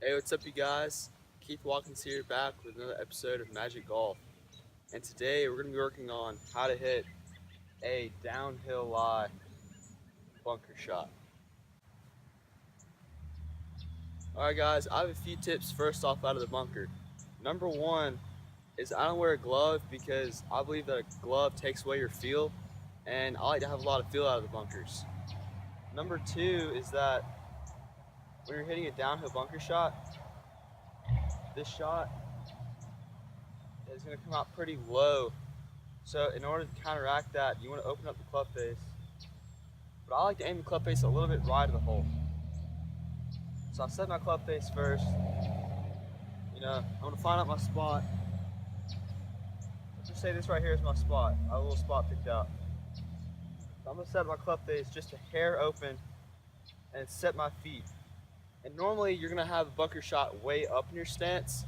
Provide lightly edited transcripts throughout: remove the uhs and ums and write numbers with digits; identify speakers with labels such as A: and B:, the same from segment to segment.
A: Hey, what's up, you guys? Keith Watkins here, back with another episode of Magic Golf. And today we're going to be working on how to hit a downhill lie bunker shot. Alright, guys, I have a few tips first off out of the bunker. Number one is I don't wear a glove because I believe that a glove takes away your feel, and I like to have a lot of feel out of the bunkers. Number two is that when you're hitting a downhill bunker shot, this shot is going to come out pretty low. So in order to counteract that, you want to open up the club face. But I like to aim the club face a little bit wide of the hole. So I set my club face first. I'm going to find out my spot. Let's just say this right here is my spot. I have a little spot picked out. So I'm going to set my club face just a hair open and set my feet. And normally you're going to have a bunker shot way up in your stance,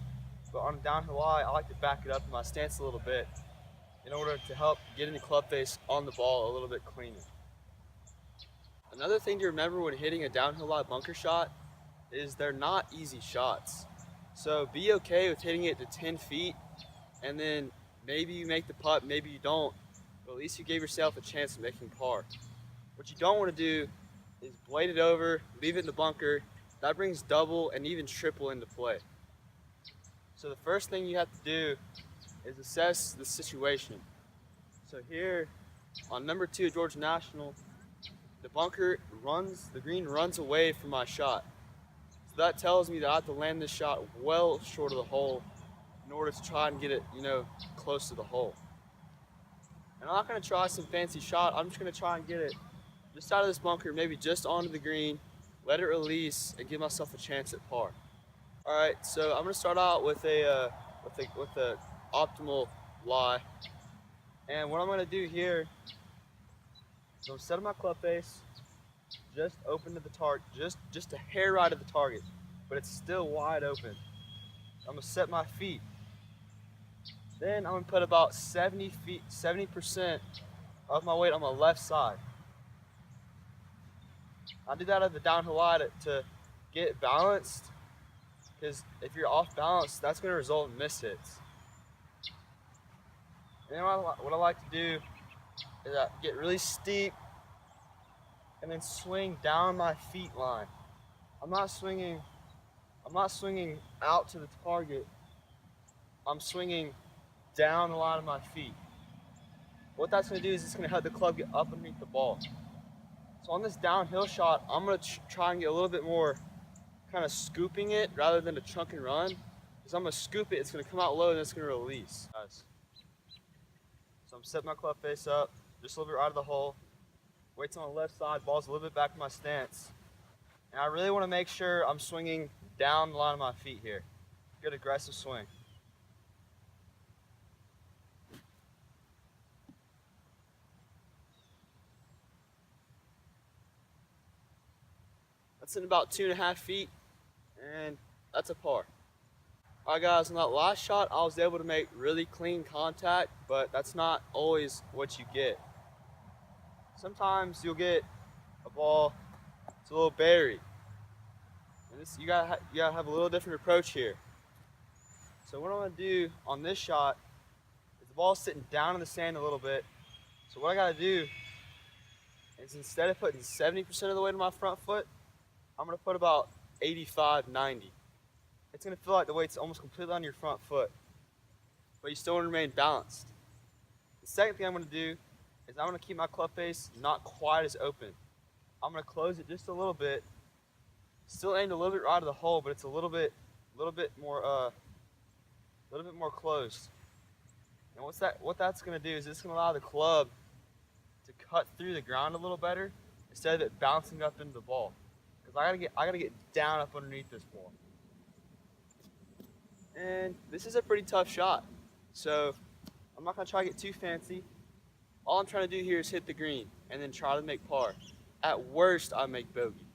A: but on a downhill lie, I like to back it up in my stance a little bit in order to help getting the club face on the ball a little bit cleaner. Another thing to remember when hitting a downhill lie bunker shot is they're not easy shots. So be okay with hitting it to 10 feet and then maybe you make the putt, maybe you don't, but at least you gave yourself a chance of making par. What you don't want to do is blade it over, leave it in the bunker. That brings double and even triple into play. So the first thing you have to do is assess the situation. So here on number 2 Georgia National, the green runs away from my shot. So that tells me that I have to land this shot well short of the hole in order to try and get it, close to the hole. And I'm not going to try some fancy shot. I'm just going to try and get it just out of this bunker, maybe just onto the green, let it release, and give myself a chance at par. All right, so I'm going to start out with a optimal lie. And what I'm going to do here is I'm going to set up my club face, just open to the target, just a hair right of the target, but it's still wide open. I'm going to set my feet. Then I'm going to put about 70% of my weight on my left side. I do that at the downhill lie to get balanced, because if you're off balance, that's going to result in missed hits. And then what I like to do is get really steep and then swing down my feet line. I'm not swinging out to the target. I'm swinging down the line of my feet. What that's going to do is it's going to help the club get up underneath the ball. So on this downhill shot, I'm going to try and get a little bit more kind of scooping it rather than a chunk and run. Because I'm going to scoop it, it's going to come out low and it's going to release. So I'm setting my club face up, just a little bit right of the hole. Weight's on the left side, ball's a little bit back in my stance. And I really want to make sure I'm swinging down the line of my feet here. Good aggressive swing. That's in about 2.5 feet, and that's a par. Alright guys, on that last shot, I was able to make really clean contact, but that's not always what you get. Sometimes you'll get a ball, it's a little buried. And you gotta have a little different approach here. So what I'm gonna do on this shot is the ball's sitting down in the sand a little bit. So what I gotta do is, instead of putting 70% of the weight on my front foot, I'm going to put about 85, 90. It's going to feel like the weight's almost completely on your front foot, but you still want to remain balanced. The second thing I'm going to do is I'm going to keep my club face not quite as open. I'm going to close it just a little bit, still aimed a little bit right of the hole, but it's a little bit more closed. And what that's going to do is it's going to allow the club to cut through the ground a little better instead of it bouncing up into the ball. I gotta get down up underneath this ball. And this is a pretty tough shot. So I'm not gonna try to get too fancy. All I'm trying to do here is hit the green and then try to make par. At worst, I make bogey.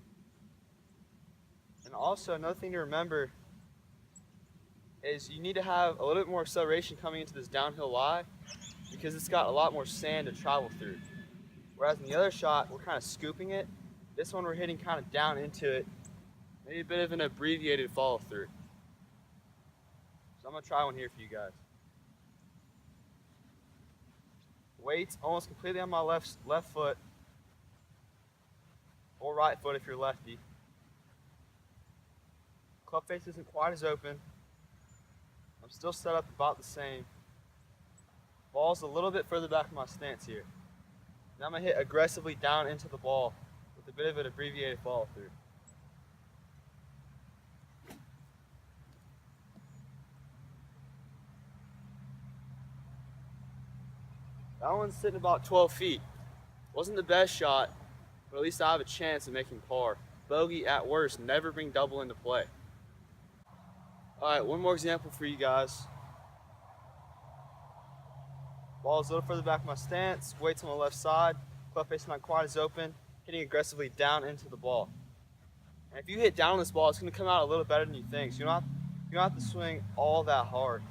A: And also another thing to remember is you need to have a little bit more acceleration coming into this downhill lie because it's got a lot more sand to travel through. Whereas in the other shot, we're kind of scooping it. This one we're hitting kind of down into it. maybe a bit of an abbreviated follow through. So I'm gonna try one here for you guys. Weights almost completely on my left foot, or right foot if you're lefty. Club face isn't quite as open. I'm still set up about the same. Ball's a little bit further back in my stance here. Now I'm gonna hit aggressively down into the ball with a bit of an abbreviated follow through. That one's sitting about 12 feet. Wasn't the best shot, but at least I have a chance of making par. Bogey at worst, never bring double into play. Alright, one more example for you guys. Ball is a little further back in my stance, weights on the left side, club face not quite as open, hitting aggressively down into the ball. And if you hit down on this ball, it's going to come out a little better than you think. So you don't have to swing all that hard.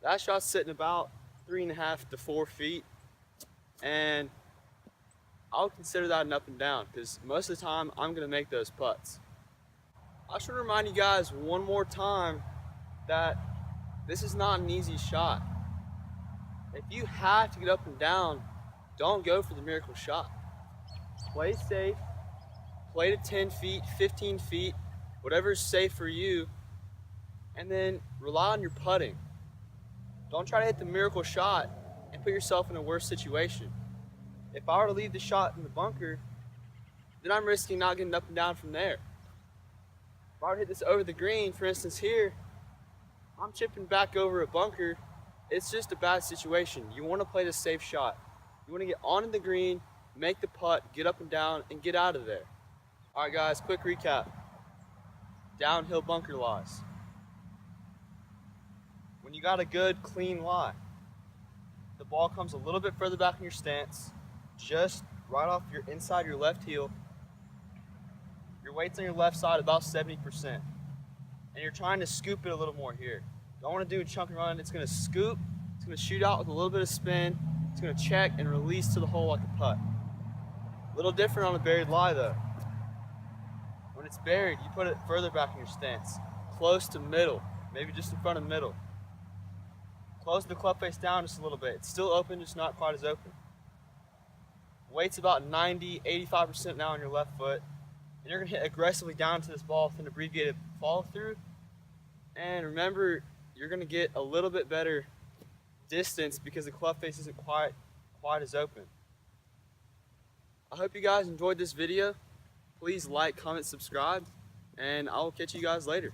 A: That shot's sitting about 3.5 to 4 feet, and I would consider that an up and down because most of the time I'm going to make those putts. I should remind you guys one more time that this is not an easy shot. If you have to get up and down, don't go for the miracle shot. Play safe, play to 10 feet, 15 feet, whatever's safe for you, and then rely on your putting. Don't try to hit the miracle shot and put yourself in a worse situation. If I were to leave the shot in the bunker, then I'm risking not getting up and down from there. If I were to hit this over the green, for instance here, I'm chipping back over a bunker. It's just a bad situation. You want to play the safe shot. You want to get onto the green, make the putt, get up and down, and get out of there. All right, guys, quick recap. Downhill bunker lies. When you got a good, clean lie, the ball comes a little bit further back in your stance, just right off your inside your left heel. Your weight's on your left side about 70%. And you're trying to scoop it a little more here. Don't want to do a chunk and run. It's going to scoop, it's going to shoot out with a little bit of spin, it's going to check and release to the hole like a putt. A little different on a buried lie though. When it's buried, you put it further back in your stance, close to middle, maybe just in front of middle. Close the club face down just a little bit. It's still open, just not quite as open. Weight's about 90, 85% now on your left foot. And you're going to hit aggressively down to this ball with an abbreviated follow through. And remember, you're going to get a little bit better distance because the club face isn't quite as open. I hope you guys enjoyed this video. Please like, comment, subscribe, and I will catch you guys later.